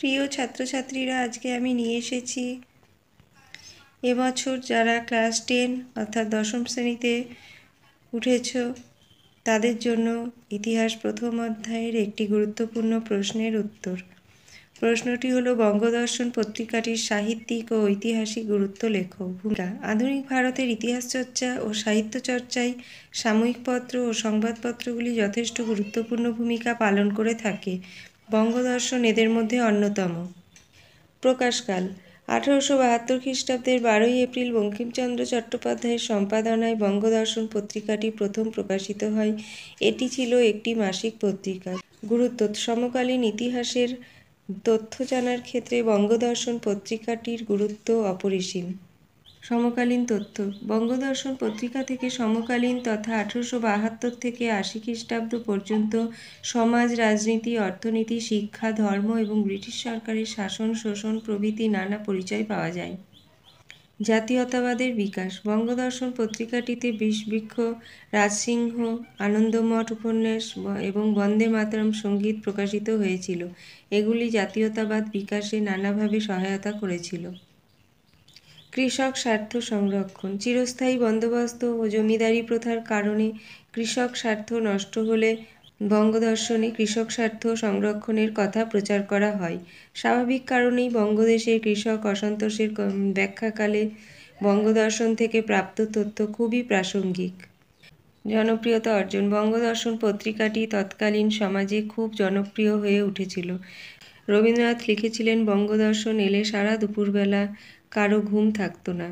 প্রিয় ছাত্রছাত্রীরা, আজকে আমি নিয়ে এসেছি এবছর যারা ক্লাস 10 অর্থাৎ দশম শ্রেণীতে উঠেছ তাদের জন্য ইতিহাস প্রথম অধ্যায়ের একটি গুরুত্বপূর্ণ প্রশ্নের উত্তর। প্রশ্নটি হলো, বঙ্গদর্শন পত্রিকাটির সাহিত্যিক ও ঐতিহাসিক গুরুত্ব লেখো। ভূমিকা: আধুনিক ভারতের ইতিহাস চর্চা ও সাহিত্য চর্চায় সাময়িক পত্র ও সংবাদপত্রগুলি যথেষ্ট গুরুত্বপূর্ণ ভূমিকা পালন করে থাকে। বঙ্গদর্শন এদের মধ্যে অন্যতম। প্রকাশকাল: 1872 খ্রিস্টাব্দের 12ই এপ্রিল বঙ্কিমচন্দ্র চট্টোপাধ্যায়ের সম্পাদনায় বঙ্গদর্শন পত্রিকাটি প্রথম প্রকাশিত হয়। এটি ছিল একটি মাসিক পত্রিকা। গুরুত্ব: সমকালীন ইতিহাসের তথ্য জানার ক্ষেত্রে বঙ্গদর্শন পত্রিকাটির গুরুত্ব অপরিসীম। সমকালীন তথ্য: বঙ্গদর্শন পত্রিকা থেকে সমকালীন তথা 1872 থেকে 80 খ্রিস্টাব্দ পর্যন্ত সমাজ, রাজনীতি, অর্থনীতি, শিক্ষা, ধর্ম এবং ব্রিটিশ সরকারের শাসন শোষণ প্রভৃতি নানা পরিচয় পাওয়া যায়। জাতীয়তাবাদের বিকাশ: বঙ্গদর্শন পত্রিকাটিতে বিষবৃক্ষ, রাজসিংহ, আনন্দমঠ উপন্যাস এবং বন্দে মাতরম সঙ্গীত প্রকাশিত হয়েছিল। এগুলি জাতীয়তাবাদ বিকাশে নানাভাবে সহায়তা করেছিল। কৃষক স্বার্থ সংরক্ষণ: চিরস্থায়ী বন্দোবস্ত ও জমিদারি প্রথার কারণে কৃষক স্বার্থ নষ্ট হলে বঙ্গদর্শনে কৃষক স্বার্থ সংরক্ষণের কথা প্রচার করা হয়। স্বাভাবিক কারণেই বঙ্গদেশের কৃষক অসন্তোষের ব্যাখ্যাকালে বঙ্গদর্শন থেকে প্রাপ্ত তথ্য খুবই প্রাসঙ্গিক। জনপ্রিয়তা অর্জন: বঙ্গদর্শন পত্রিকাটি তৎকালীন সমাজে খুব জনপ্রিয় হয়ে উঠেছিল। রবীন্দ্রনাথ লিখেছিলেন, বঙ্গদর্শন এলে সারা দুপুরবেলা কারো ঘুম থাকত না।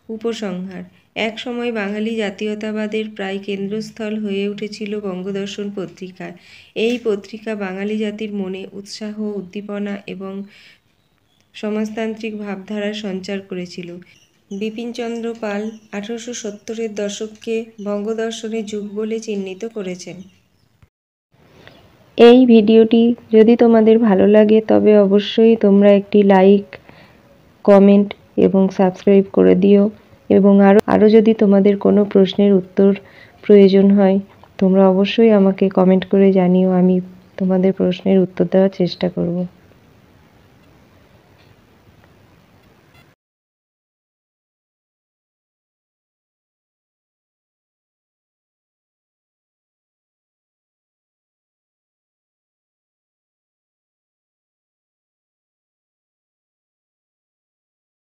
উপসংহার: এক সময় বাঙালি জাতীয়তাবাদের প্রায় কেন্দ্রস্থল হয়ে উঠেছিল বঙ্গদর্শন পত্রিকা। এই পত্রিকা বাঙালি জাতির মনে উৎসাহ, উদ্দীপনা এবং সমাজতান্ত্রিক ভাবধারার সঞ্চার করেছিল। বিপিনচন্দ্র পাল 1870-এর দশককে বঙ্গদর্শনের যুগ বলে চিহ্নিত করেছেন। এই ভিডিওটি যদি তোমাদের ভালো লাগে তবে অবশ্যই তোমরা একটি লাইক, কমেন্ট এবং সাবস্ক্রাইব করে দিও, এবং আরও যদি তোমাদের কোনো প্রশ্নের উত্তর প্রয়োজন হয় তোমরা অবশ্যই আমাকে কমেন্ট করে জানিও। আমি তোমাদের প্রশ্নের উত্তর দেওয়ার চেষ্টা করব।